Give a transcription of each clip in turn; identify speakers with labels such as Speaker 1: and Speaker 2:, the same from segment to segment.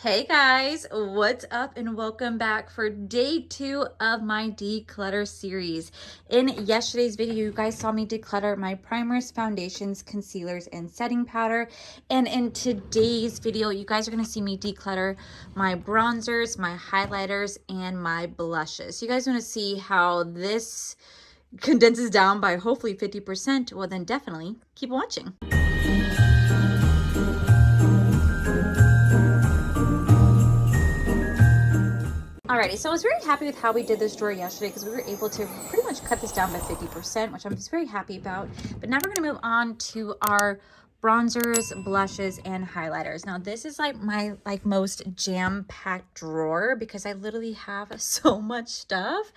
Speaker 1: Hey guys, what's up and welcome back for day 2 of my declutter series. In yesterday's video, you guys saw me declutter my primers, foundations, concealers, and setting powder. And in today's video, you guys are going to see me declutter my bronzers, my highlighters, and my blushes. So you guys want to see how this condenses down by hopefully 50%? Well, then definitely keep watching. Alrighty, so I was very happy with how we did this drawer yesterday because we were able to pretty much cut this down by 50%, which I'm just very happy about. But now we're going to move on to our bronzers, blushes, and highlighters. Now this is like my most jam-packed drawer because I literally have so much stuff.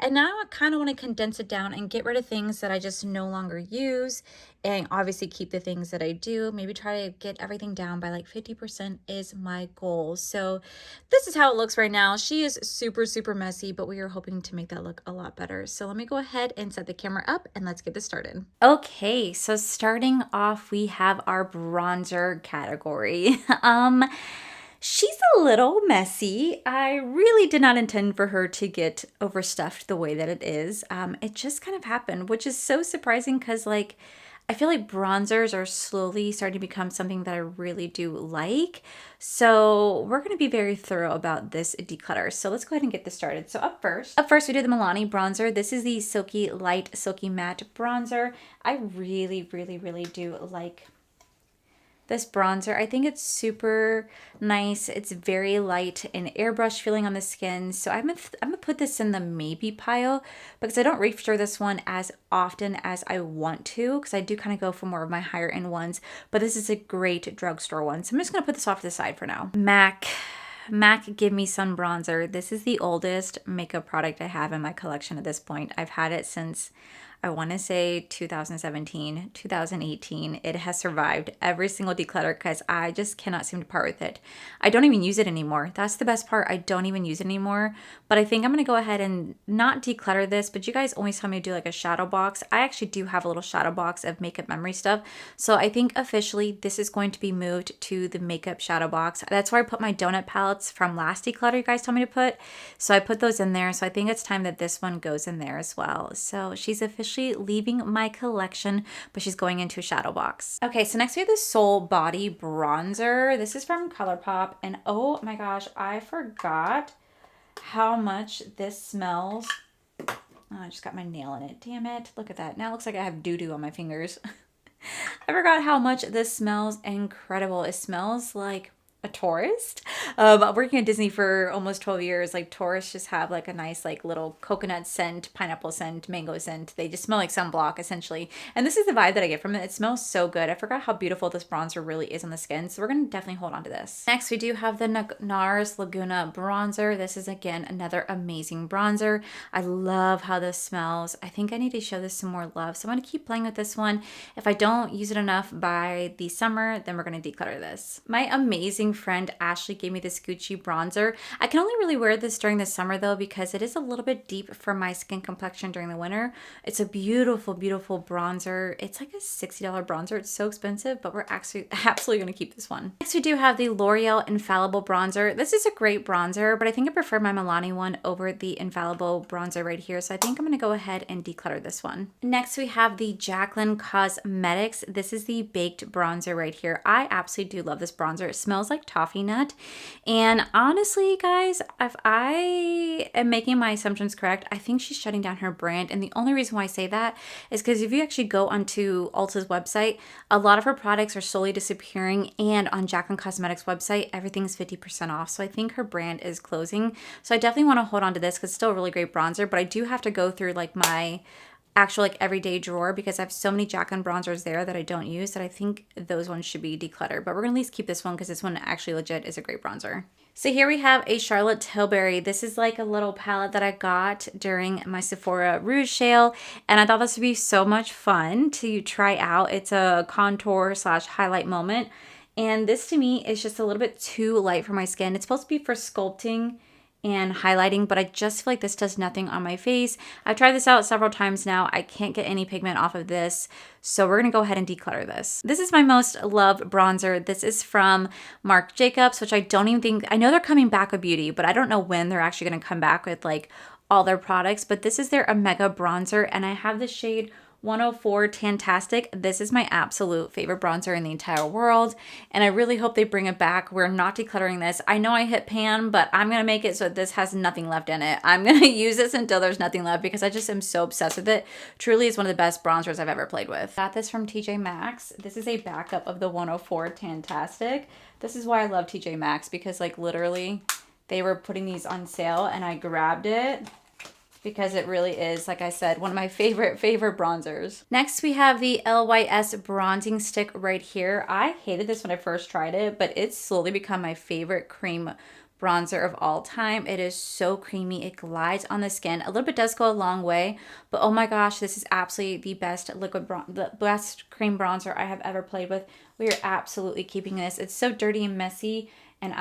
Speaker 1: And now I kind of want to condense it down and get rid of things that I just no longer use, and obviously keep the things that I do. Maybe try to get everything down by like 50% is my goal. So this is how it looks right now. She is super, super messy, but we are hoping to make that look a lot better. So let me go ahead and set the camera up and let's get this started. Okay, so starting off, we have our bronzer category. She's a little messy. I really did not intend for her to get overstuffed the way that it is. It just kind of happened, which is so surprising because I feel like bronzers are slowly starting to become something that I really do like. So we're going to be very thorough about this declutter. So let's go ahead and get this started. So up first we do the Milani bronzer. This is the Silky Light Silky Matte bronzer. I really, really, really do like this bronzer. I think it's super nice. It's very light and airbrush feeling on the skin. So I'm gonna put this in the maybe pile because I don't reach for this one as often as I want to, because I do kind of go for more of my higher end ones. But this is a great drugstore one. So I'm just gonna put this off to the side for now. MAC Give Me Sun bronzer. This is the oldest makeup product I have in my collection at this point. I've had it since, I want to say 2017, 2018. It has survived every single declutter because I just cannot seem to part with it. I don't even use it anymore. That's the best part. I don't even use it anymore. But I think I'm going to go ahead and not declutter this, but you guys always tell me to do like a shadow box. I actually do have a little shadow box of makeup memory stuff. So I think officially this is going to be moved to the makeup shadow box. That's where I put my donut palettes from last declutter you guys told me to put. So I put those in there. So I think it's time that this one goes in there as well. So she's officially leaving my collection, but she's going into a shadow box. Okay, so next we have the Soul Body bronzer. This is from ColourPop, and oh my gosh, I forgot how much this smells. Oh, I just got my nail in it. Damn it. Look at that. Now it looks like I have doo-doo on my fingers. I forgot how much this smells incredible. It smells like a tourist. Working at Disney for almost 12 years, like tourists just have like a nice like little coconut scent, pineapple scent, mango scent. They just smell like sunblock essentially. And this is the vibe that I get from it. It smells so good. I forgot how beautiful this bronzer really is on the skin. So we're going to definitely hold on to this. Next, we do have the NARS Laguna bronzer. This is again another amazing bronzer. I love how this smells. I think I need to show this some more love. So I'm going to keep playing with this one. If I don't use it enough by the summer, then we're going to declutter this. My amazing friend Ashley gave me this Gucci bronzer. I can only really wear this during the summer though because it is a little bit deep for my skin complexion during the winter. It's a beautiful, beautiful bronzer. It's like a $60 bronzer. It's so expensive, but we're actually absolutely going to keep this one. Next, we do have the L'Oreal Infallible bronzer. This is a great bronzer, but I think I prefer my Milani one over the Infallible bronzer right here. So I think I'm going to go ahead and declutter this one. Next, we have the Jaclyn Cosmetics. This is the baked bronzer right here. I absolutely do love this bronzer. It smells like toffee nut. And honestly, guys, if I am making my assumptions correct, I think she's shutting down her brand. And the only reason why I say that is because if you actually go onto Ulta's website, a lot of her products are slowly disappearing. And on Jaclyn Cosmetics website, everything's 50% off. So I think her brand is closing. So I definitely want to hold on to this because it's still a really great bronzer. But I do have to go through like my actual like everyday drawer because I have so many Jaclyn bronzers there that I don't use that I think those ones should be decluttered. But we're gonna at least keep this one because this one actually legit is a great bronzer. So here we have a Charlotte Tilbury. This is like a little palette that I got during my Sephora Rouge sale, and I thought this would be so much fun to try out. It's a contour slash highlight moment, and this to me is just a little bit too light for my skin. It's supposed to be for sculpting and highlighting, but I just feel like this does nothing on my face. I've tried this out several times now. I can't get any pigment off of this, so we're gonna go ahead and declutter this. This is my most loved bronzer. This is from Marc Jacobs, which I don't even think, I know they're coming back with beauty, but I don't know when they're actually gonna come back with like all their products, but this is their Omega bronzer, and I have the shade 104 Tantastic. This is my absolute favorite bronzer in the entire world, and I really hope they bring it back. We're not decluttering this. I know I hit pan, but I'm gonna make it so this has nothing left in it. I'm gonna use this until there's nothing left because I just am so obsessed with it. Truly is one of the best bronzers I've ever played with. Got this from TJ Maxx. This is a backup of the 104 Tantastic. This is why I love TJ Maxx, because like literally they were putting these on sale and I grabbed it because it really is, like I said, one of my favorite bronzers. Next, we have the LYS bronzing stick right here. I hated this when I first tried it, but it's slowly become my favorite cream bronzer of all time. It is so creamy. It glides on the skin. A little bit does go a long way, but oh my gosh, this is absolutely the best the best cream bronzer I have ever played with. We are absolutely keeping this. It's so dirty and messy, and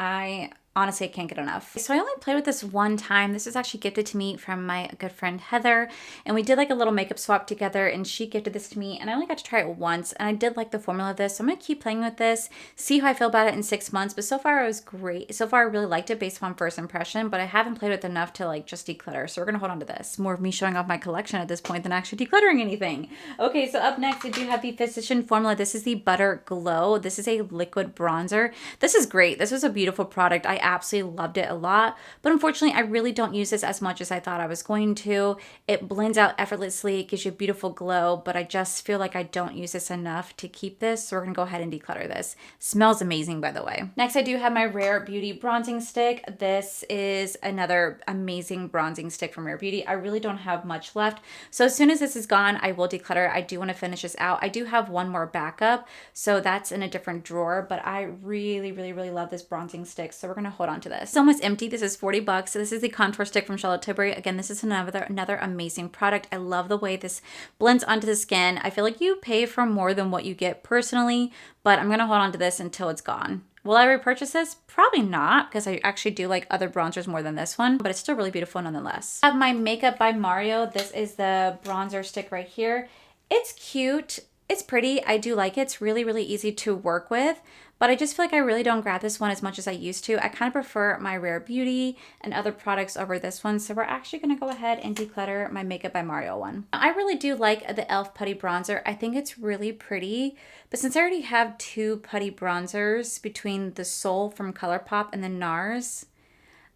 Speaker 1: honestly, I can't get enough. So I only played with this one time. This was actually gifted to me from my good friend Heather, and we did like a little makeup swap together, and she gifted this to me, and I only got to try it once, and I did like the formula of this, so I'm gonna keep playing with this, see how I feel about it in 6 months, but so far it was great. So far I really liked it based on first impression, but I haven't played with it enough to like just declutter, so we're gonna hold on to this. More of me showing off my collection at this point than actually decluttering anything. Okay, so up next I do have the Physician formula. This is the Butter Glow. This is a liquid bronzer. This is great. This was a beautiful product. I absolutely loved it a lot, but unfortunately I really don't use this as much as I thought I was going to. It blends out effortlessly, it gives you a beautiful glow, but I just feel like I don't use this enough to keep this, so we're gonna go ahead and declutter this. Smells amazing, by the way. Next, I do have my Rare Beauty bronzing stick. This is another amazing bronzing stick from Rare Beauty. I really don't have much left, so as soon as this is gone, I will declutter. I do want to finish this out. I do have one more backup, so that's in a different drawer, but I really love this bronzing stick, so we're gonna hold on to this. It's almost empty. This is 40 bucks. So this is the contour stick from Charlotte Tilbury. Again, this is another amazing product. I love the way this blends onto the skin. I feel like you pay for more than what you get personally, but I'm gonna hold on to this until it's gone. Will I repurchase this? Probably not, because I actually do like other bronzers more than this one, but it's still really beautiful nonetheless. I have my Makeup by Mario. This is the bronzer stick right here. It's cute. It's pretty. I do like it. It's really easy to work with, but I just feel like I really don't grab this one as much as I used to. I kind of prefer my Rare Beauty and other products over this one, so we're actually going to go ahead and declutter my Makeup by Mario one. I really do like the e.l.f. Putty Bronzer. I think it's really pretty, but since I already have two putty bronzers between the Soul from ColourPop and the NARS,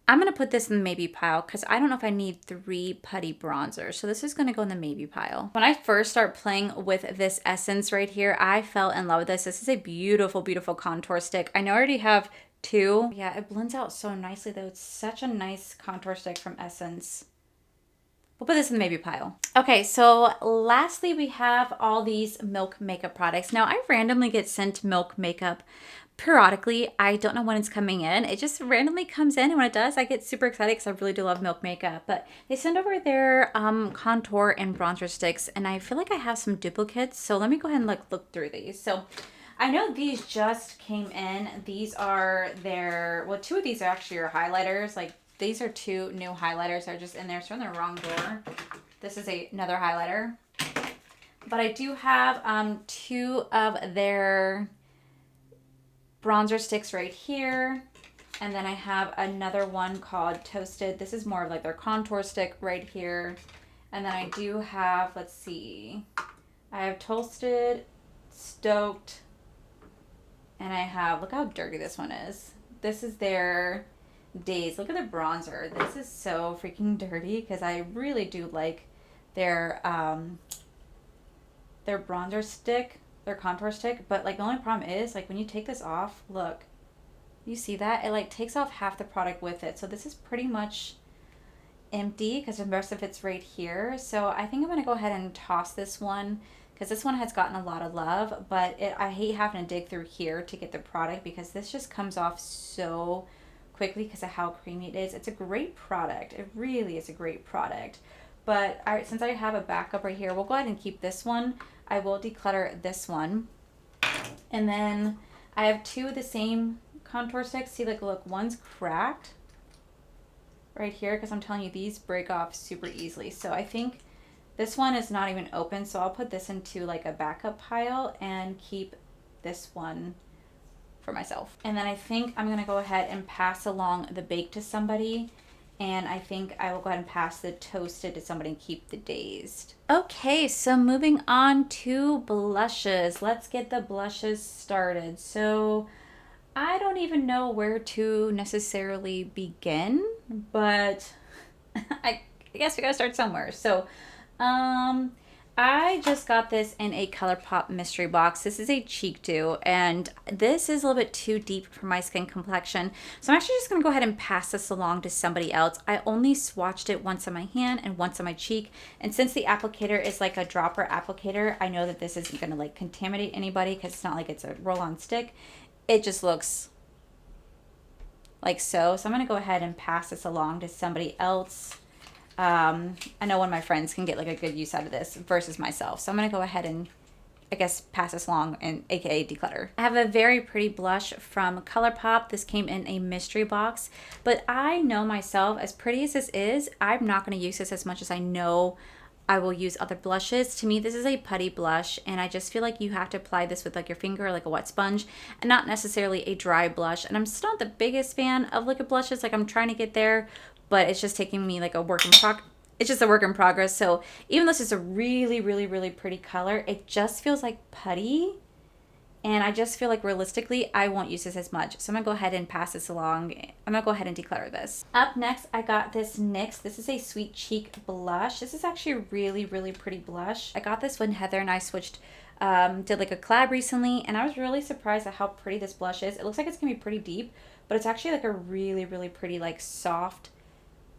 Speaker 1: I'm going to put this in the maybe pile because I don't know if I need 3 putty bronzers. So this is going to go in the maybe pile. When I first start playing with this essence right here, I fell in love with this. This is a beautiful contour stick. I know I already have 2. Yeah, it blends out so nicely though. It's such a nice contour stick from Essence. We'll put this in the maybe pile. Okay, so lastly, we have all these Milk makeup products. Now, I randomly get sent Milk makeup periodically. I don't know when it's coming in. It just randomly comes in, and when it does, I get super excited because I really do love Milk makeup. But they send over their contour and bronzer sticks, and I feel like I have some duplicates. So let me go ahead and look through these. So I know these just came in. These are their, well, 2 of these are actually your highlighters. Like, these are 2 new highlighters that are just in there. So in the wrong drawer. This is another highlighter. But I do have 2 of their bronzer sticks right here. And then I have another one called Toasted. This is more of like their contour stick right here. And then I do have, let's see, I have Toasted, Stoked, and I have, look how dirty this one is. This is their Days. Look at the bronzer. This is so freaking dirty because I really do like their bronzer stick, their contour stick, but like the only problem is like when you take this off, look, you see that? It like takes off half the product with it. So this is pretty much empty because the rest of it's right here. So I think I'm going to go ahead and toss this one because this one has gotten a lot of love, but I hate having to dig through here to get the product because this just comes off so quickly because of how creamy it is. It's a great product. It really is a great product. But since I have a backup right here, we'll go ahead and keep this one. I will declutter this one. And then I have 2 of the same contour sticks. See, like, look, one's cracked. right here because I'm telling you, these break off super easily. So I think this one is not even open, so I'll put this into like a backup pile and keep this one for myself. And then I think I'm gonna go ahead and pass along the bake to somebody. And I think I will go ahead and pass the toasted to somebody and keep the dazed. Okay, so moving on to blushes. Let's get the blushes started. So I don't even know where to necessarily begin, but I guess we gotta start somewhere. So, I just got this in a ColourPop mystery box. This is a cheek dew, and this is a little bit too deep for my skin complexion. So I'm actually just gonna go ahead and pass this along to somebody else. I only swatched it once on my hand and once on my cheek. And since the applicator is like a dropper applicator, I know that this isn't gonna like contaminate anybody because it's not like it's a roll-on stick. It just looks like so. So I'm gonna go ahead and pass this along to somebody else. I know one of my friends can get like a good use out of this versus myself. So I'm gonna go ahead and I guess pass this along, and aka declutter. I have a very pretty blush from ColourPop. This came in a mystery box, but I know myself, as pretty as this is, I'm not gonna use this as much as I know I will use other blushes. To me, this is a putty blush, and I just feel like you have to apply this with like your finger or like a wet sponge and not necessarily a dry blush. And I'm still not the biggest fan of liquid blushes. Like I'm trying to get there, but it's just taking me like a work in progress. It's just a work in progress. So even though this is a really, really, really pretty color, it just feels like putty. And I just feel like realistically, I won't use this as much. So I'm gonna go ahead and pass this along. I'm gonna go ahead and declutter this. Up next, I got this NYX. This is a Sweet Cheek blush. This is actually a really, really pretty blush. I got this when Heather and I switched, did like a collab recently, and I was really surprised at how pretty this blush is. It looks like it's gonna be pretty deep, but it's actually like a really, really pretty, like soft,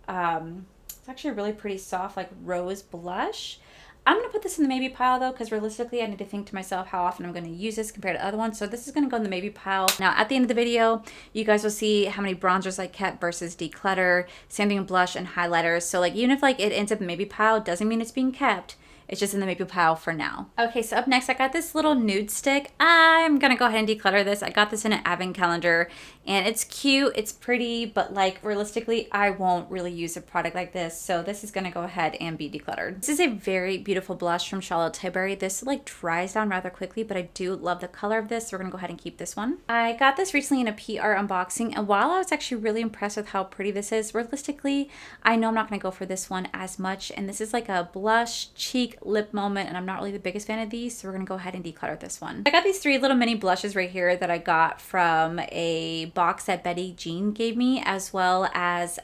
Speaker 1: it's actually a really pretty soft, like rose blush. I'm going to put this in the maybe pile though, because realistically I need to think to myself how often I'm going to use this compared to other ones. So this is going to go in the maybe pile. Now at the end of the video, you guys will see how many bronzers I kept versus declutter, same thing with blush and highlighters. So like even if like it ends up in the maybe pile, doesn't mean it's being kept. It's just in the maybe pile for now. Okay, so up next I got this little nude stick. I'm gonna go ahead and declutter this. I got this in an advent calendar, and it's cute, it's pretty, but like realistically, I won't really use a product like this. So this is gonna go ahead and be decluttered. This is a very beautiful blush from Charlotte Tilbury. This like dries down rather quickly, but I do love the color of this. So we're gonna go ahead and keep this one. I got this recently in a PR unboxing, and while I was actually really impressed with how pretty this is, realistically, I know I'm not gonna go for this one as much. And this is like a blush, cheek, lip moment, and I'm not really the biggest fan of these, so we're gonna go ahead and declutter this one. I got these 3 little mini blushes right here that I got from a box that Betty Jean gave me, as well as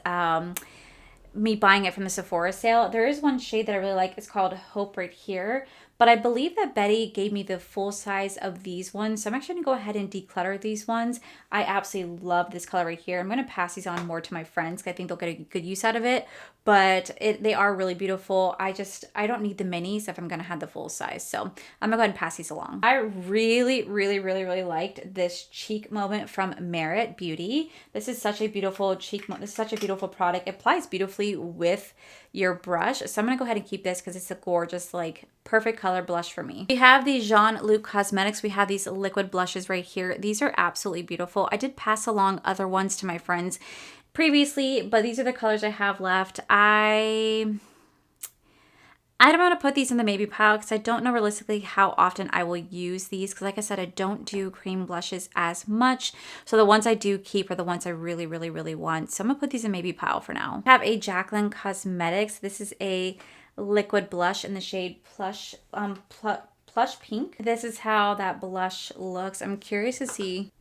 Speaker 1: me buying it from the Sephora sale. There is one shade that I really like. It's called Hope right here, but I believe that Betty gave me the full size of these ones, so I'm actually gonna go ahead and declutter these ones. I absolutely love this color right here. I'm gonna pass these on more to my friends because I think they'll get a good use out of it, but they are really beautiful. I don't need the minis if I'm gonna have the full size, so I'm gonna go ahead and pass these along. I really, really, really, really liked this cheek moment from Merit Beauty. This is such a beautiful cheek moment. This is such a beautiful product. It applies beautifully with your brush, so I'm gonna go ahead and keep this because it's a gorgeous, like perfect color blush for me. We have the Jean-Luc Cosmetics. We have these liquid blushes right here. These are absolutely beautiful. I did pass along other ones to my friends previously, but these are the colors I have left. I don't want to put these in the maybe pile because I don't know realistically how often I will use these, because like I said, I don't do cream blushes as much. So the ones I do keep are the ones I really, really, really want. So I'm gonna put these in maybe pile for now. I have a Jaclyn Cosmetics. This is a liquid blush in the shade Plush Pink. This is how that blush looks. I'm curious to see.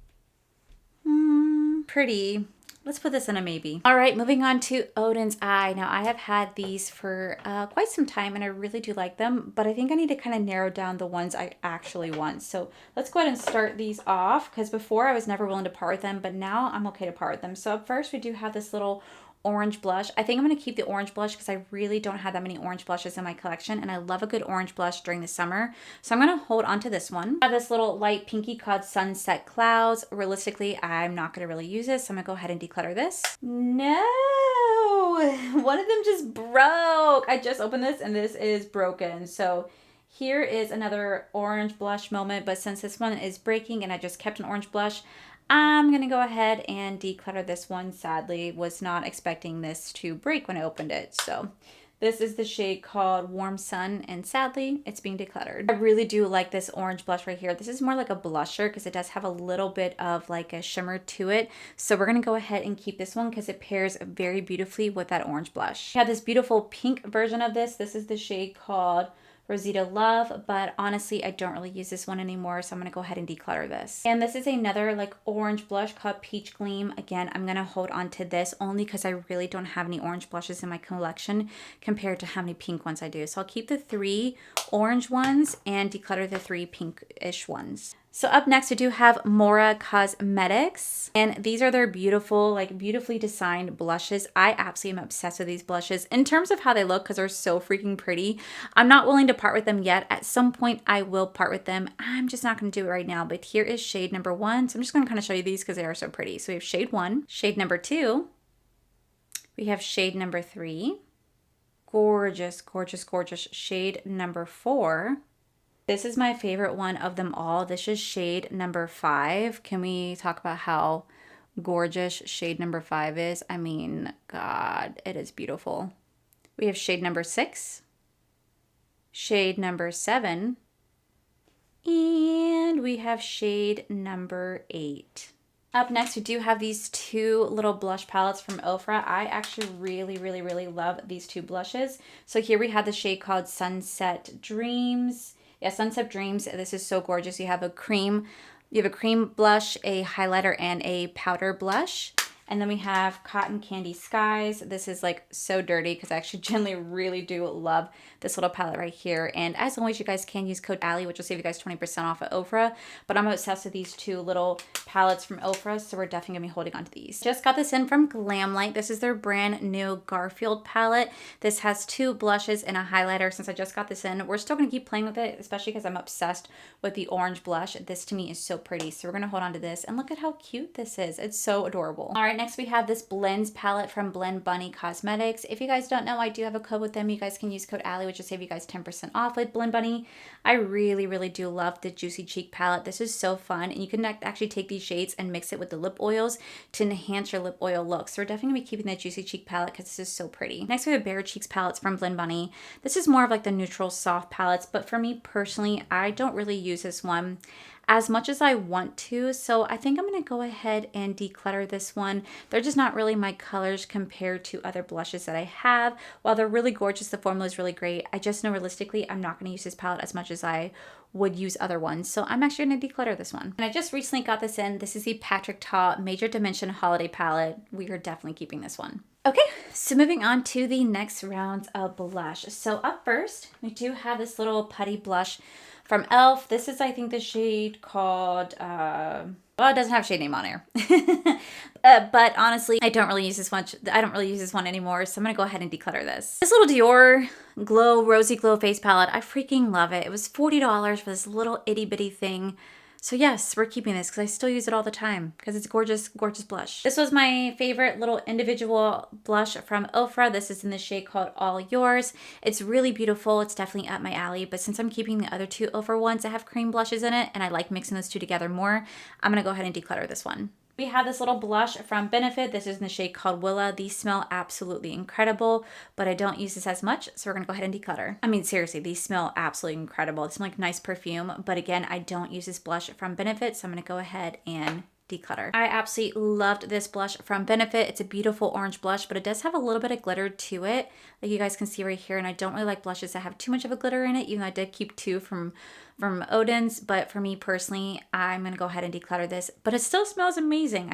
Speaker 1: Pretty. Let's put this in a maybe. All right, moving on to Odin's Eye. Now, I have had these for quite some time, and I really do like them, but I think I need to kind of narrow down the ones I actually want. So let's go ahead and start these off, because before I was never willing to part with them, but now I'm okay to part with them. So up first, we do have this little orange blush. I think I'm going to keep the orange blush because I really don't have that many orange blushes in my collection, and I love a good orange blush during the summer. So I'm going to hold on to this one. I have this little light pinky called Sunset Clouds. Realistically, I'm not going to really use this, so I'm going to go ahead and declutter this. No! One of them just broke. I just opened this and this is broken. So here is another orange blush moment, but since this one is breaking and I just kept an orange blush, I'm going to go ahead and declutter this one. Sadly, was not expecting this to break when I opened it. So this is the shade called Warm Sun, and sadly, it's being decluttered. I really do like this orange blush right here. This is more like a blusher because it does have a little bit of like a shimmer to it. So we're going to go ahead and keep this one because it pairs very beautifully with that orange blush. We have this beautiful pink version of this. This is the shade called Rosita Love, but honestly, I don't really use this one anymore, so I'm going to go ahead and declutter this. And this is another like orange blush called Peach Gleam. Again, I'm going to hold on to this only because I really don't have any orange blushes in my collection compared to how many pink ones I do. So I'll keep the 3 orange ones and declutter the 3 pink-ish ones. So up next, we do have Mora Cosmetics, and these are their beautiful, like beautifully designed blushes. I absolutely am obsessed with these blushes in terms of how they look because they're so freaking pretty. I'm not willing to part with them yet. At some point, I will part with them. I'm just not going to do it right now, but here is shade number 1. So I'm just going to kind of show you these because they are so pretty. So we have shade 1, shade number 2, we have shade number 3, gorgeous, gorgeous, gorgeous shade number 4. This is my favorite one of them all. This is shade number 5. Can we talk about how gorgeous shade number 5 is? I mean, God, it is beautiful. We have shade number 6, shade number 7, and we have shade number 8. Up next, we do have these 2 little blush palettes from Ofra. I actually really, really, really love these 2 blushes. So here we have the shade called Sunset Dreams. Yeah, Sunset Dreams. This is so gorgeous. You have a cream blush, a highlighter, and a powder blush. And then we have Cotton Candy Skies. This is like so dirty because I actually generally really do love this little palette right here. And as always, you guys can use code Allie, which will save you guys 20% off at Ofra. But I'm obsessed with these 2 little palettes from Ofra, so we're definitely gonna be holding on to these. Just got this in from Glamlight. This is their brand new Garfield palette. This has 2 blushes and a highlighter. Since I just got this in, we're still gonna keep playing with it, especially because I'm obsessed with the orange blush. This to me is so pretty. So we're gonna hold on to this, and look at how cute this is. It's so adorable. All right, next we have this Blends palette from Blend Bunny Cosmetics. If you guys don't know, I do have a code with them. You guys can use code Allie, which will save you guys 10% off with Blend Bunny. I really, really do love the Juicy Cheek palette. This is so fun, and you can actually take these shades and mix it with the lip oils to enhance your lip oil look. So we're definitely gonna be keeping that Juicy Cheek palette because this is so pretty. Next, we have Bare Cheeks palettes from Blend Bunny. This is more of like the neutral soft palettes, but for me personally, I don't really use this one as much as I want to. So I think I'm going to go ahead and declutter this one. They're just not really my colors compared to other blushes that I have. While they're really gorgeous, the formula is really great. I just know realistically, I'm not going to use this palette as much as I would use other ones. So I'm actually going to declutter this one. And I just recently got this in. This is the Patrick Ta Major Dimension Holiday Palette. We are definitely keeping this one. Okay, so moving on to the next rounds of blush. So up first, we do have this little putty blush from e.l.f. This is, I think, the shade called, well, it doesn't have shade name on here. But honestly, I don't really use this much. I don't really use this one anymore, so I'm going to go ahead and declutter this. This little Dior Rosy Glow Face Palette, I freaking love it. It was $40 for this little itty bitty thing. So yes, we're keeping this because I still use it all the time because it's gorgeous, gorgeous blush. This was my favorite little individual blush from Ofra. This is in the shade called All Yours. It's really beautiful. It's definitely up my alley, but since I'm keeping the other 2 Ofra ones that have cream blushes in it and I like mixing those 2 together more, I'm gonna go ahead and declutter this one. We have this little blush from Benefit. This is in the shade called Willa. These smell absolutely incredible, but I don't use this as much, so we're gonna go ahead and declutter. I mean, seriously, these smell absolutely incredible. They smell like nice perfume, but again, I don't use this blush from Benefit, so I'm gonna go ahead and declutter. I absolutely loved this blush from Benefit. It's a beautiful orange blush, but it does have a little bit of glitter to it, like you guys can see right here, and I don't really like blushes that have too much of a glitter in it, even though I did keep 2 from Odin's, but for me personally, I'm gonna go ahead and declutter this, but it still smells amazing.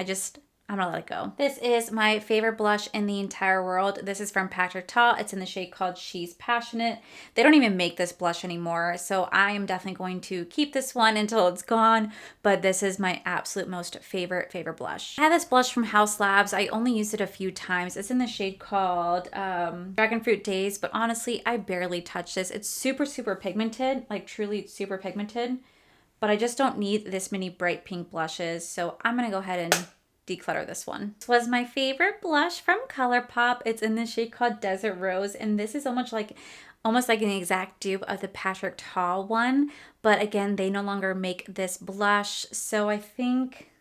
Speaker 1: I'm gonna let it go. This is my favorite blush in the entire world. This is from Patrick Ta. It's in the shade called She's Passionate. They don't even make this blush anymore, so I am definitely going to keep this one until it's gone, but this is my absolute most favorite blush. I have this blush from House Labs. I only used it a few times. It's in the shade called Dragon Fruit Days, but honestly, I barely touch this. It's super, super pigmented, like truly super pigmented, but I just don't need this many bright pink blushes, so I'm gonna go ahead and declutter this one. This was my favorite blush from ColourPop. It's in the shade called Desert Rose, and this is almost like an exact dupe of the Patrick Ta one, but again, they no longer make this blush, so I think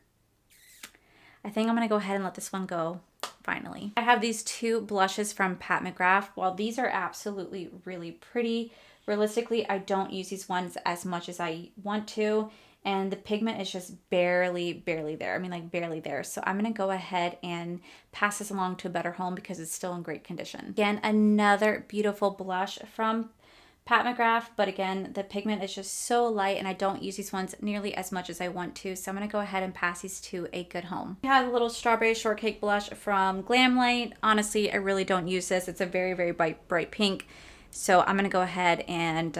Speaker 1: I think I'm going to go ahead and let this one go finally. I have these two blushes from Pat McGrath. While these are absolutely really pretty, realistically, I don't use these ones as much as I want to. And the pigment is just barely there. I mean, like barely there. So I'm going to go ahead and pass this along to a better home because it's still in great condition. Again, another beautiful blush from Pat McGrath, but again, the pigment is just so light and I don't use these ones nearly as much as I want to, so I'm going to go ahead and pass these to a good home. I have a little strawberry shortcake blush from Glamlight. Honestly, I really don't use this. It's a very bright pink, so I'm going to go ahead and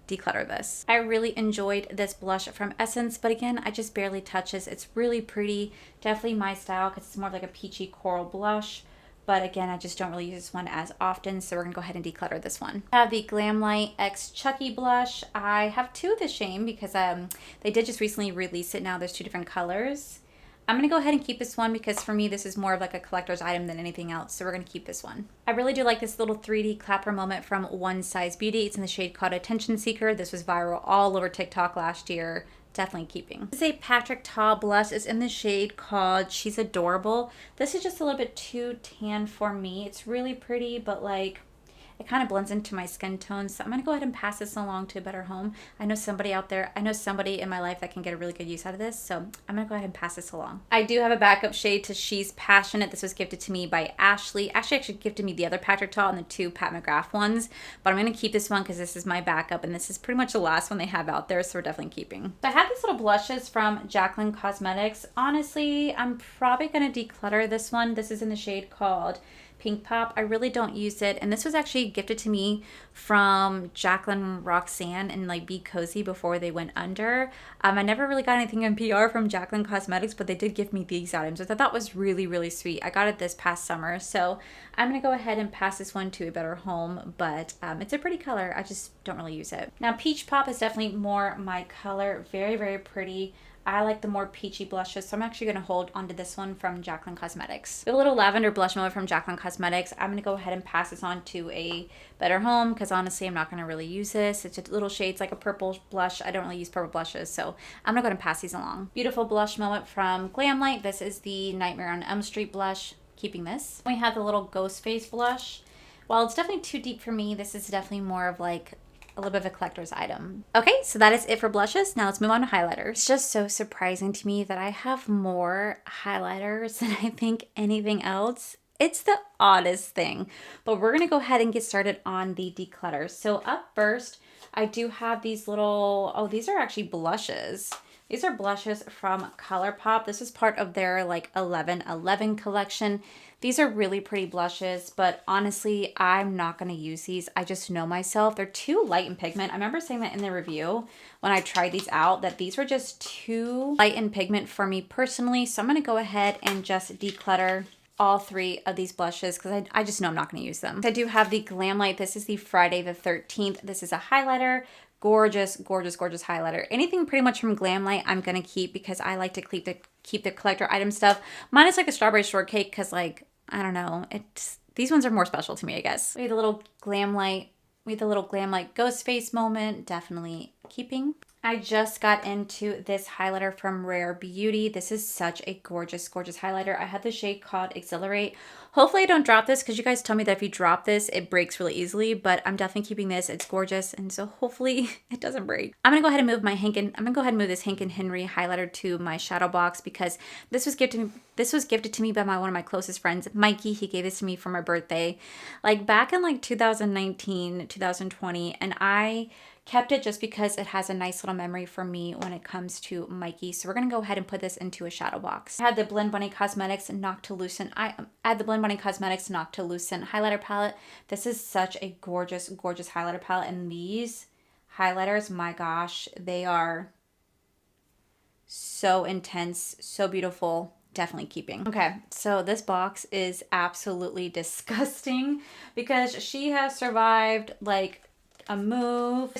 Speaker 1: declutter this. I really enjoyed this blush from Essence, but again, I just barely touch this. It's really pretty, definitely my style because it's more of like a peachy coral blush. But again, I just don't really use this one as often, so we're gonna go ahead and declutter this one. I have the Glamlight X Chucky blush. I have two of the shame because they did just recently release it. Now there's two different colors. I'm gonna go ahead and keep this one because for me, this is more of like a collector's item than anything else, so we're gonna keep this one. I really do like this little 3D clapper moment from One Size Beauty. It's in the shade called Attention Seeker. This was viral all over TikTok last year. Definitely keeping. This is a Patrick Ta blush. It's in the shade called She's Adorable. This is just a little bit too tan for me. It's really pretty, but like it kind of blends into my skin tone. So I'm going to go ahead and pass this along to a better home. I know somebody out there, I know somebody in my life that can get a really good use out of this. So I'm going to go ahead and pass this along. I do have a backup shade to She's Passionate. This was gifted to me by Ashley. Ashley actually gifted me the other Patrick Ta and the two Pat McGrath ones. But I'm going to keep this one because this is my backup. And this is pretty much the last one they have out there. So we're definitely keeping. So I have these little blushes from Jaclyn Cosmetics. Honestly, I'm probably going to declutter this one. This is in the shade called Pink Pop. I really don't use it, and this was actually gifted to me from Jaclyn Roxanne and like Be Cozy before they went under. I never really got anything in PR from Jaclyn Cosmetics, but they did give me these items, which I thought was really sweet. I got it this past summer, so I'm gonna go ahead and pass this one to a better home, but it's a pretty color. I just don't really use it. Now Peach Pop is definitely more my color. Very pretty. I like the more peachy blushes, so I'm actually going to hold onto this one from Jaclyn Cosmetics. We have a little lavender blush moment from Jaclyn Cosmetics. I'm going to go ahead and pass this on to a better home because honestly, I'm not going to really use this. It's just little shades like a purple blush. I don't really use purple blushes, so I'm going to go ahead and pass these along. Beautiful blush moment from Glamlight. This is the Nightmare on Elm Street blush. Keeping this. We have the little Ghost Face blush. While it's definitely too deep for me, this is definitely more of like a little bit of a collector's item. Okay, so that is it for blushes. Now let's move on to highlighters. It's just so surprising to me that I have more highlighters than I think anything else. It's the oddest thing, but we're gonna go ahead and get started on the declutter. So up first, I do have these little, oh, these are actually blushes. These are blushes from ColourPop. This is part of their like 11/11 collection. These are really pretty blushes, but honestly, I'm not going to use these. I just know myself. They're too light in pigment. I remember saying that in the review when I tried these out, that these were just too light in pigment for me personally. So I'm going to go ahead and just declutter all three of these blushes because I just know I'm not going to use them. I do have the Glamlight. This is the Friday the 13th. This is a highlighter. Gorgeous highlighter. Anything pretty much from Glamlight I'm going to keep because I like to keep the collector item stuff. Mine is like a strawberry shortcake because like, I don't know, these ones are more special to me, I guess. We have the little Glamlight ghost face moment, definitely keeping. I just got into this highlighter from Rare Beauty. This is such a gorgeous highlighter. I have the shade called Exhilarate. Hopefully I don't drop this because you guys tell me that if you drop this, it breaks really easily, but I'm definitely keeping this. It's gorgeous, and so hopefully it doesn't break. I'm gonna go ahead and move this Hank and Henry highlighter to my shadow box because this was gifted to me by one of my closest friends, Mikey. He gave this to me for my birthday, like back in like 2019, 2020, and I kept it just because it has a nice little memory for me when it comes to Mikey. So we're gonna go ahead and put this into a shadow box. I had the Blend Bunny Cosmetics Noctilucent. I had the Blend Bunny Cosmetics Noctilucent highlighter palette. This is such a gorgeous highlighter palette, and these highlighters, my gosh, they are so intense, so beautiful. Definitely keeping. Okay, so this box is absolutely disgusting because she has survived like a move,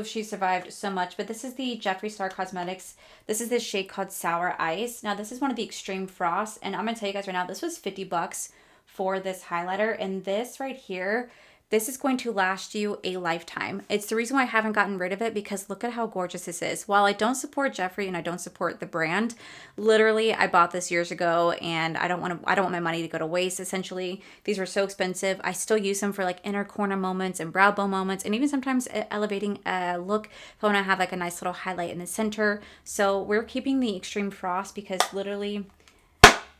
Speaker 1: she survived so much. But this is the Jeffree Star Cosmetics. This is this shade called Sour Ice. Now this is one of the Extreme Frost, and I'm gonna tell you guys right now, this was $50 for this highlighter, and this right here This is going to last you a lifetime. It's the reason why I haven't gotten rid of it, because look at how gorgeous this is. While I don't support Jeffree and I don't support the brand, literally I bought this years ago and I don't want my money to go to waste. Essentially, these were so expensive. I still use them for like inner corner moments and brow bone moments, and even sometimes elevating a look if I want to have like a nice little highlight in the center. So we're keeping the Extreme Frost because literally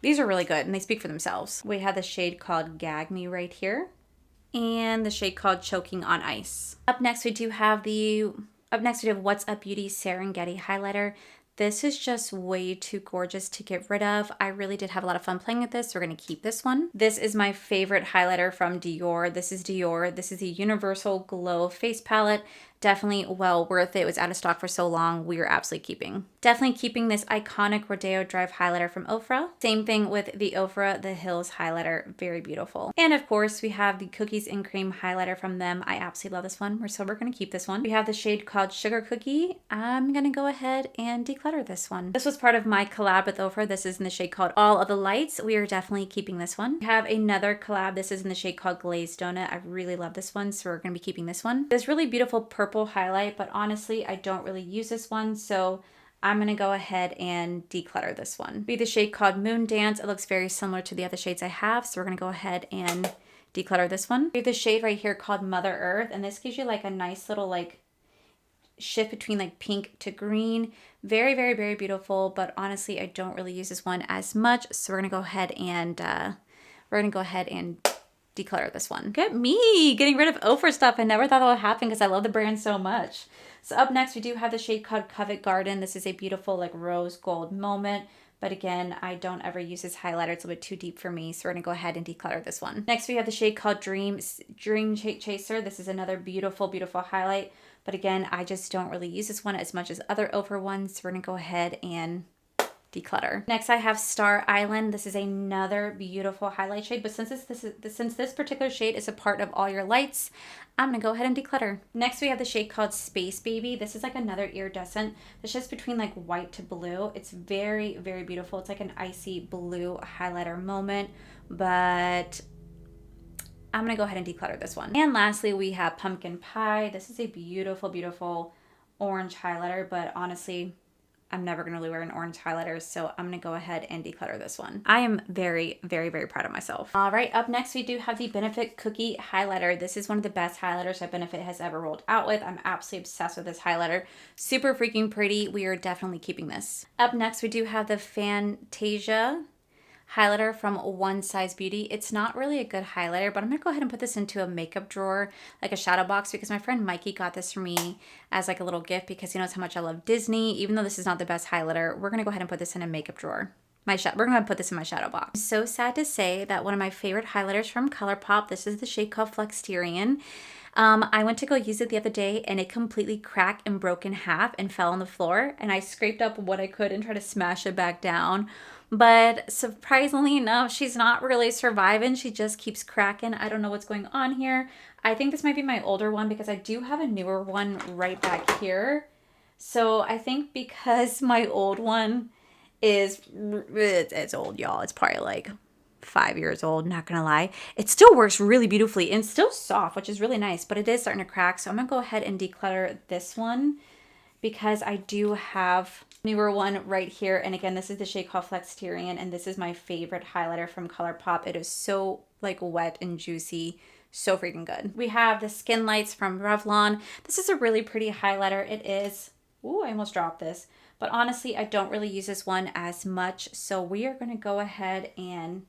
Speaker 1: these are really good and they speak for themselves. We have the shade called Gag Me right here, and the shade called Choking on Ice. Up next we have What's Up Beauty Serengeti highlighter. This is just way too gorgeous to get rid of. I really did have a lot of fun playing with this, so we're gonna keep this one. This is my favorite highlighter from Dior. This is Dior. This is the Universal Glow Face Palette. Definitely well worth it. It was out of stock for so long. We are absolutely keeping. Definitely keeping this iconic Rodeo Drive highlighter from Ofra. Same thing with the Ofra The Hills highlighter. Very beautiful. And of course, we have the Cookies and Cream highlighter from them. I absolutely love this one. So we're going to keep this one. We have the shade called Sugar Cookie. I'm going to go ahead and declutter this one. This was part of my collab with Ofra. This is in the shade called All of the Lights. We are definitely keeping this one. We have another collab. This is in the shade called Glazed Donut. I really love this one, so we're going to be keeping this one. This really beautiful purple highlight, but honestly I don't really use this one, so I'm gonna go ahead and declutter this one. Be the shade called Moon Dance. It looks very similar to the other shades I have, so we're gonna go ahead and declutter this one. We have the shade right here called Mother Earth, and this gives you like a nice little like shift between like pink to green. Very, very, very beautiful, but honestly I don't really use this one as much, so we're gonna go ahead and declutter this one. Look at me getting rid of Ofra stuff. I never thought that would happen because I love the brand so much. So up next we do have the shade called Covent Garden. This is a beautiful like rose gold moment, but again I don't ever use this highlighter. It's a little bit too deep for me, so we're gonna go ahead and declutter this one. Next we have the shade called Dream Chaser. This is another beautiful, beautiful highlight, but again I just don't really use this one as much as other Ofra ones, so we're gonna go ahead and declutter. Next I have Star Island. This is another beautiful highlight shade, but since this particular shade is a part of all your lights, I'm gonna go ahead and declutter. Next we have the shade called Space Baby. This is like another iridescent. It's just between like white to blue. It's very, very beautiful. It's like an icy blue highlighter moment, but I'm gonna go ahead and declutter this one. And lastly we have Pumpkin Pie. This is a beautiful, beautiful orange highlighter, but honestly I'm never going to really wear an orange highlighter, so I'm going to go ahead and declutter this one. I am very, very, very proud of myself. All right, up next we do have the Benefit Cookie Highlighter. This is one of the best highlighters that Benefit has ever rolled out with. I'm absolutely obsessed with this highlighter. Super freaking pretty. We are definitely keeping this. Up next we do have the Fantasia highlighter from One Size Beauty. It's not really a good highlighter, but I'm gonna go ahead and put this into a makeup drawer, like a shadow box, because my friend Mikey got this for me as like a little gift because he knows how much I love Disney. Even though this is not the best highlighter, we're gonna go ahead and put this in a makeup drawer. We're gonna put this in my shadow box. I'm so sad to say that one of my favorite highlighters from ColourPop, this is the shade called Flexterian. I went to go use it the other day and it completely cracked and broke in half and fell on the floor, and I scraped up what I could and tried to smash it back down. But surprisingly enough, she's not really surviving. She just keeps cracking. I don't know what's going on here. I think this might be my older one because I do have a newer one right back here. So I think because my old one it's old, y'all. It's probably like 5 years old, not gonna lie. It still works really beautifully and still soft, which is really nice, but it is starting to crack. So I'm gonna go ahead and declutter this one because I do have newer one right here. And again, this is the shade called Flexterian, and this is my favorite highlighter from ColourPop. It is so like wet and juicy, so freaking good. We have the Skin Lights from Revlon. This is a really pretty highlighter. It is, ooh, I almost dropped this, but honestly I don't really use this one as much, so we are going to go ahead and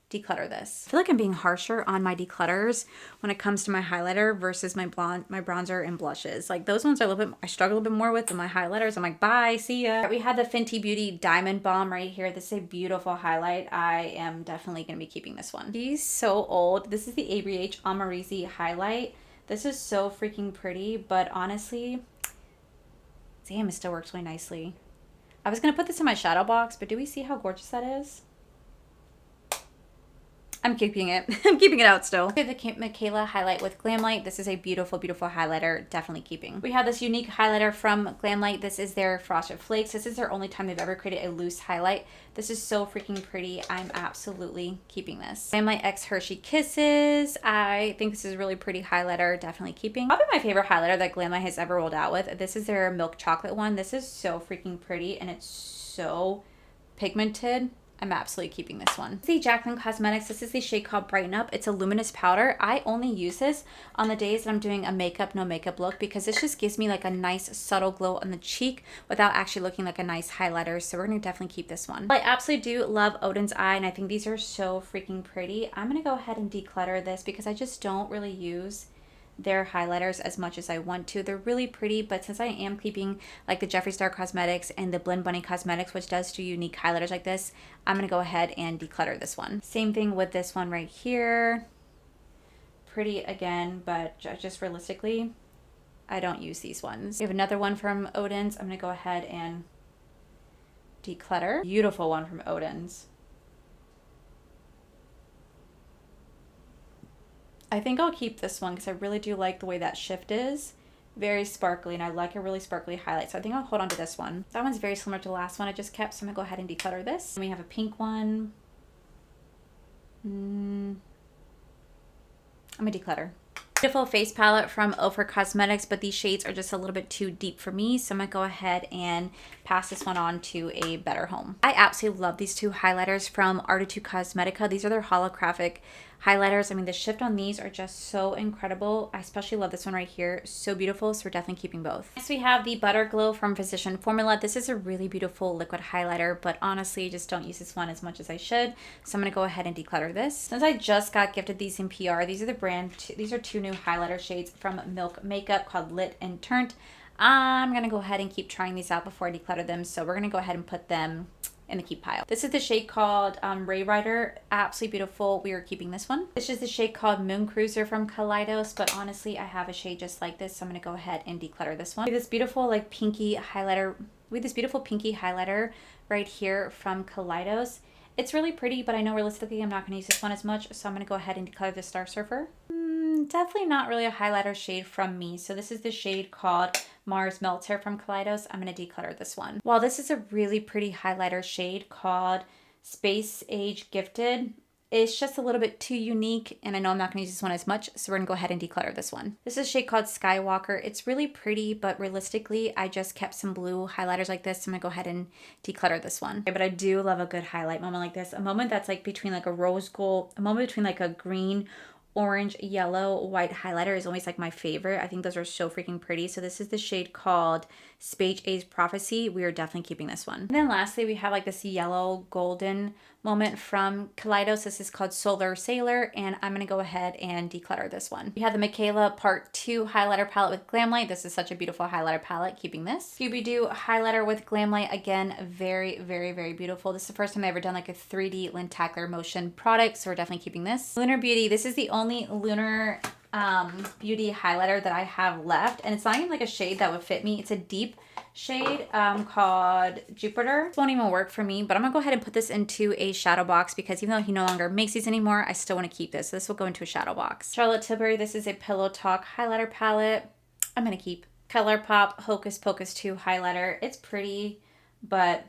Speaker 1: declutter this. I feel like I'm being harsher on my declutters when it comes to my highlighter versus my bronzer and blushes. Like those ones are a little bit, I struggle a little bit more with than my highlighters. I'm like, bye, see ya. We have the Fenty Beauty Diamond Balm right here. This is a beautiful highlight. I am definitely going to be keeping this one. She's so old. This is the ABH Amarizi highlight. This is so freaking pretty, but honestly, damn, it still works really nicely. I was going to put this in my shadow box, but do we see how gorgeous that is? I'm keeping it. I'm keeping it out still. Okay, the Michaela highlight with Glamlight. This is a beautiful, beautiful highlighter. Definitely keeping. We have this unique highlighter from Glamlight. This is their Frosted Flakes. This is their only time they've ever created a loose highlight. This is so freaking pretty. I'm absolutely keeping this. Glamlight X Hershey Kisses. I think this is a really pretty highlighter. Definitely keeping. Probably my favorite highlighter that Glamlight has ever rolled out with. This is their milk chocolate one. This is so freaking pretty and it's so pigmented. I'm absolutely keeping this one. This is the Jaclyn Cosmetics. This is the shade called Brighten Up. It's a luminous powder. I only use this on the days that I'm doing a makeup, no makeup look because this just gives me like a nice subtle glow on the cheek without actually looking like a nice highlighter. So we're going to definitely keep this one. I absolutely do love Odin's Eye and I think these are so freaking pretty. I'm going to go ahead and declutter this because I just don't really use their highlighters as much as I want to. They're really pretty, but since I am keeping like the Jeffree Star Cosmetics and the Blend Bunny Cosmetics, which does do unique highlighters like this, I'm going to go ahead and declutter this one. Same thing with this one right here. Pretty again, but just realistically, I don't use these ones. We have another one from Odin's. I'm going to go ahead and declutter. Beautiful one from Odin's. I think I'll keep this one because I really do like the way that shift is. Very sparkly, and I like a really sparkly highlight. So I think I'll hold on to this one. That one's very similar to the last one I just kept, so I'm going to go ahead and declutter this. And we have a pink one. I'm going to declutter. Beautiful face palette from Ofra Cosmetics, but these shades are just a little bit too deep for me, so I'm going to go ahead and pass this one on to a better home. I absolutely love these two highlighters from Artitude Cosmetica. These are their holographic highlighters. I mean, the shift on these are just so incredible. I especially love this one right here. So beautiful, so we're definitely keeping both. Next, we have the Butter Glow from Physician Formula. This is a really beautiful liquid highlighter, but honestly, I just don't use this one as much as I should, so I'm going to go ahead and declutter this. Since I just got gifted these in PR, these are the brand, these are two new highlighter shades from Milk Makeup called Lit and Turnt. I'm going to go ahead and keep trying these out before I declutter them, so we're going to go ahead and put them in the keep pile. This is the shade called Ray Rider. Absolutely beautiful. We are keeping this one. This is the shade called Moon Cruiser from Kaleidos, but honestly, I have a shade just like this, so I'm going to go ahead and declutter this one. We have this beautiful like pinky highlighter. We have this beautiful pinky highlighter right here from Kaleidos. It's really pretty, but I know realistically I'm not going to use this one as much, so I'm going to go ahead and declutter the Star Surfer. Definitely not really a highlighter shade from me. So this is the shade called Mars Melter from Kaleidos. I'm going to declutter this one. While this is a really pretty highlighter shade called Space Age Gifted, it's just a little bit too unique, and I know I'm not going to use this one as much, so we're going to go ahead and declutter this one. This is a shade called Skywalker. It's really pretty, but realistically, I just kept some blue highlighters like this, so I'm going to go ahead and declutter this one. Okay, but I do love a good highlight moment like this. A moment that's like between like a rose gold, a moment between like a green, orange, yellow, white highlighter is always like my favorite. I think those are so freaking pretty. So this is the shade called Space Age Prophecy. We are definitely keeping this one. And then lastly, we have like this yellow golden moment from Kaleidos. This is called Solar Sailor, and I'm going to go ahead and declutter this one. We have the Michaela Part 2 highlighter palette with Glamlight. This is such a beautiful highlighter palette, keeping this. Scooby-Doo highlighter with Glamlight. Again, very, very, very beautiful. This is the first time I've ever done like a 3D lenticular motion product, so we're definitely keeping this. Lunar Beauty. This is the only Lunar Beauty highlighter that I have left, and it's not even like a shade that would fit me. It's a deep shade called Jupiter. This won't even work for me, but I'm gonna go ahead and put this into a shadow box because even though he no longer makes these anymore, I still want to keep this. So this will go into a shadow box. Charlotte Tilbury. This is a Pillow Talk highlighter palette. I'm gonna keep. ColourPop Hocus Pocus 2 highlighter. It's pretty, but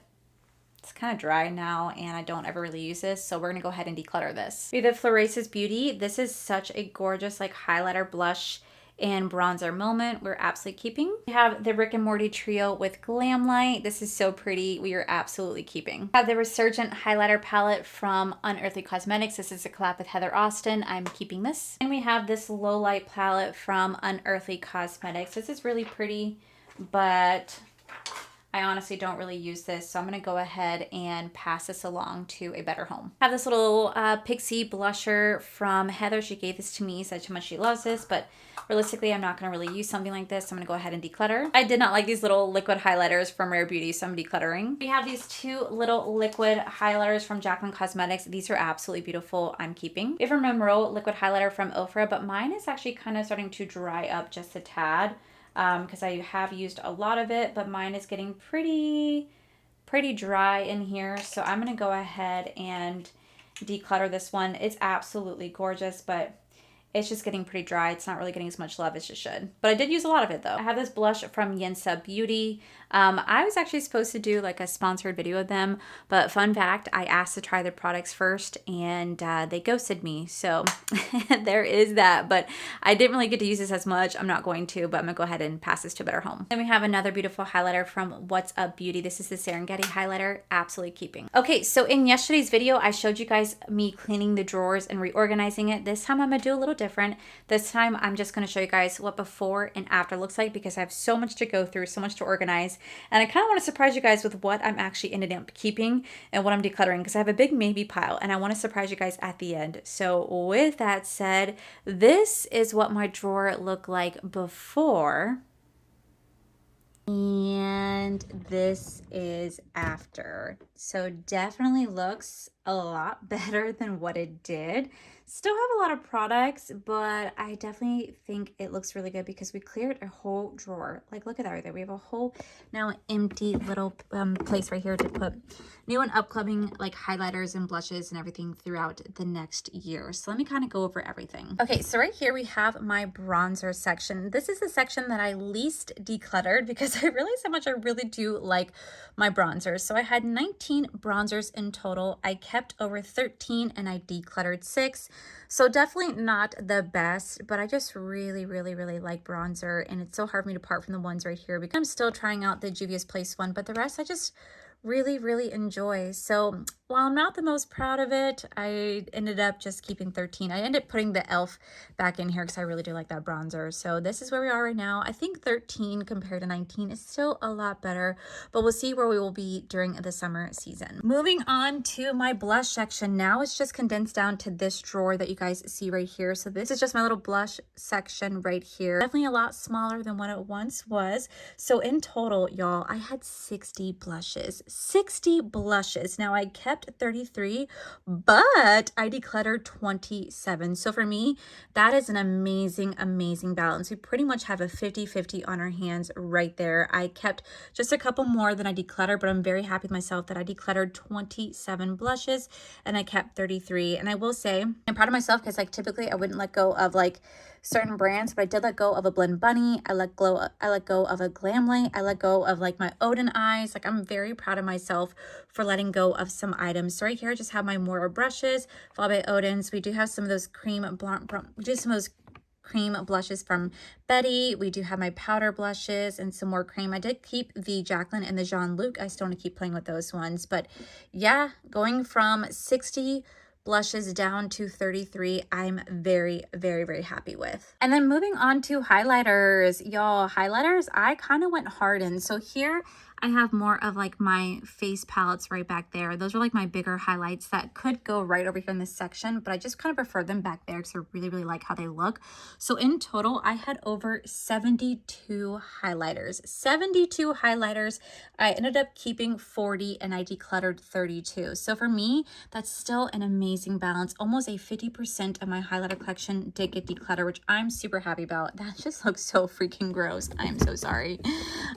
Speaker 1: it's kind of dry now, and I don't ever really use this, so we're going to go ahead and declutter this. We have the Florasis Beauty. This is such a gorgeous like highlighter, blush, and bronzer moment. We're absolutely keeping. We have the Rick and Morty Trio with Glamlight. This is so pretty. We are absolutely keeping. We have the Resurgent highlighter palette from Unearthly Cosmetics. This is a collab with Heather Austin. I'm keeping this. And we have this low light palette from Unearthly Cosmetics. This is really pretty, but I honestly don't really use this, so I'm going to go ahead and pass this along to a better home. I have this little Pixie blusher from Heather. She gave this to me, said how much she loves this, but realistically, I'm not going to really use something like this. So I'm going to go ahead and declutter. I did not like these little liquid highlighters from Rare Beauty, so I'm decluttering. We have these two little liquid highlighters from Jaclyn Cosmetics. These are absolutely beautiful. I'm keeping. We have a Monroe liquid highlighter from Ofra, but mine is actually kind of starting to dry up just a tad. Because I have used a lot of it, but mine is getting pretty dry in here. So I'm going to go ahead and declutter this one. It's absolutely gorgeous, but it's just getting pretty dry. It's not really getting as much love as it should. But I did use a lot of it though. I have this blush from Yensa Beauty. I was actually supposed to do like a sponsored video of them, but fun fact, I asked to try their products first and they ghosted me. So there is that, but I didn't really get to use this as much. I'm not going to, but I'm gonna go ahead and pass this to a better home. Then we have another beautiful highlighter from What's Up Beauty. This is the Serengeti highlighter, absolutely keeping. Okay, so in yesterday's video, I showed you guys me cleaning the drawers and reorganizing it. This time I'm gonna do a little different. This time I'm just going to show you guys what before and after looks like because I have so much to go through, so much to organize, and I kind of want to surprise you guys with what I'm actually ended up keeping and what I'm decluttering because I have a big maybe pile and I want to surprise you guys at the end. So with that said, this is what my drawer looked like before. And this is after. So definitely looks a lot better than what it did. Still have a lot of products, but I definitely think it looks really good because we cleared a whole drawer. Like, look at that right there. We have a whole now empty little place right here to put new and upcoming like highlighters and blushes and everything throughout the next year. So let me kind of go over everything. Okay, so right here we have my bronzer section. This is the section that I least decluttered because I realized how much I really do like my bronzers. So I had 19 bronzers in total. I kept over 13 and I decluttered 6. So definitely not the best, but I just really like bronzer, and it's so hard for me to part from the ones right here because I'm still trying out the Juvia's Place one, but the rest I just really enjoy. So while I'm not the most proud of it, I ended up just keeping 13. I ended up putting the e.l.f. back in here because I really do like that bronzer. So this is where we are right now. I think 13 compared to 19 is still a lot better, but we'll see where we will be during the summer season. Moving on to my blush section. Now it's just condensed down to this drawer that you guys see right here. So this is just my little blush section right here. Definitely a lot smaller than what it once was. So in total, y'all, I had 60 blushes. 60 blushes. Now I kept 33, but I decluttered 27. So for me, that is an amazing balance. We pretty much have a 50-50 on our hands right there. I kept just a couple more than I decluttered, but I'm very happy with myself that I decluttered 27 blushes and I kept 33. And I will say I'm proud of myself because like typically I wouldn't let go of like certain brands, but I did let go of a Blend Bunny. I let go of a Glam Light. I let go of like my Odin eyes. Like I'm very proud of myself for letting go of some items. So right here I just have my Mora brushes followed by Odin's. We do have some of those cream blushes from Betty. We do have my powder blushes and some more cream. I did keep the Jaclyn and the Jean-Luc. I still want to keep playing with those ones, but yeah, going from 60 blushes down to 33, I'm very happy with. And then moving on to highlighters, y'all. Highlighters, I kind of went hard in. So here I have more of like my face palettes right back there. Those are like my bigger highlights that could go right over here in this section, but I just kind of prefer them back there because I really like how they look. So in total, I had over 72 highlighters. 72 highlighters. I ended up keeping 40 and I decluttered 32. So for me, that's still an amazing balance. Almost a 50% of my highlighter collection did get decluttered, which I'm super happy about. That just looks so freaking gross. I'm so sorry.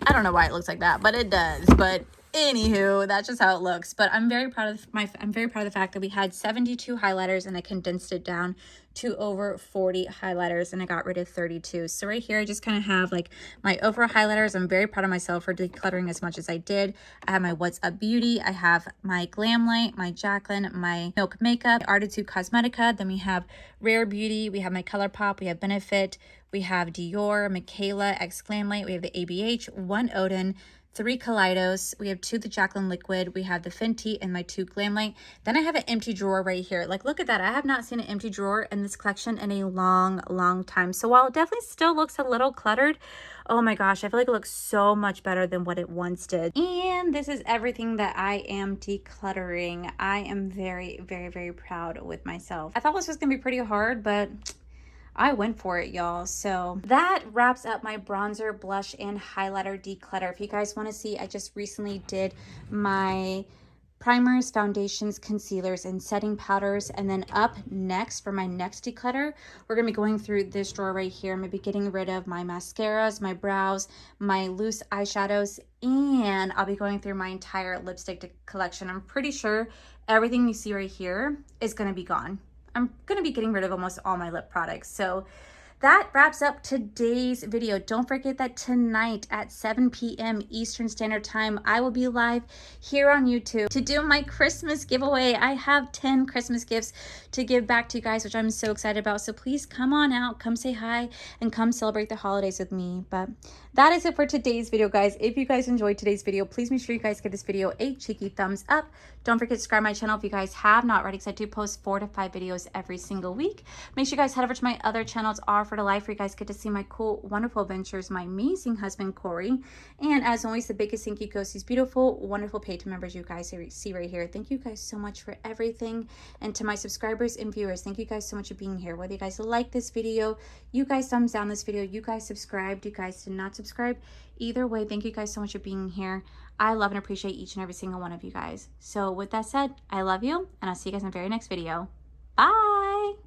Speaker 1: I don't know why it looks like that, but it does. But anywho, that's just how it looks. But I'm very proud of the fact that we had 72 highlighters and I condensed it down to over 40 highlighters and I got rid of 32. So right here I just kind of have like my overall highlighters. I'm very proud of myself for decluttering as much as I did. I have my What's Up Beauty, I have my Glam Light, my Jaclyn, my Milk Makeup, Artitude Cosmetica, then we have Rare Beauty, we have my ColourPop, we have Benefit, we have Dior, Michaela, X Glam Light, we have the ABH, 1 Odin, 3 Kaleidos, we have 2 the Jaclyn Liquid, we have the Fenty, and my 2 Glam Light. Then I have an empty drawer right here. Like, look at that. I have not seen an empty drawer in this collection in a long time. So while it definitely still looks a little cluttered, oh my gosh, I feel like it looks so much better than what it once did. And this is everything that I am decluttering. I am very proud with myself. I thought this was gonna be pretty hard, but I went for it, y'all. So that wraps up my bronzer, blush, and highlighter declutter. If you guys want to see, I just recently did my primers, foundations, concealers, and setting powders. And then up next for my next declutter, we're going to be going through this drawer right here. I'm going to be getting rid of my mascaras, my brows, my loose eyeshadows, and I'll be going through my entire lipstick collection. I'm pretty sure everything you see right here is going to be gone. I'm going to be getting rid of almost all my lip products. So that wraps up today's video. Don't forget that tonight at 7 p.m. Eastern Standard Time, I will be live here on YouTube to do my Christmas giveaway. I have 10 Christmas gifts to give back to you guys, which I'm so excited about. So please come on out, come say hi, and come celebrate the holidays with me. But that is it for today's video, guys. If you guys enjoyed today's video, please make sure you guys give this video a cheeky thumbs up. Don't forget to subscribe to my channel if you guys have not already, because I do post 4 to 5 videos every single week. Make sure you guys head over to my other channels, Are for the Life, where you guys get to see my cool, wonderful adventures, my amazing husband, Corey. And as always, the biggest thank you goes to these beautiful, wonderful Patreon members you guys see right here. Thank you guys so much for everything. And to my subscribers and viewers, thank you guys so much for being here. Whether you guys like this video, you guys thumbs down this video, you guys subscribed, you guys did not subscribe. Either way, thank you guys so much for being here. I love and appreciate each and every single one of you guys. So with that said, I love you, and I'll see you guys in the very next video. Bye!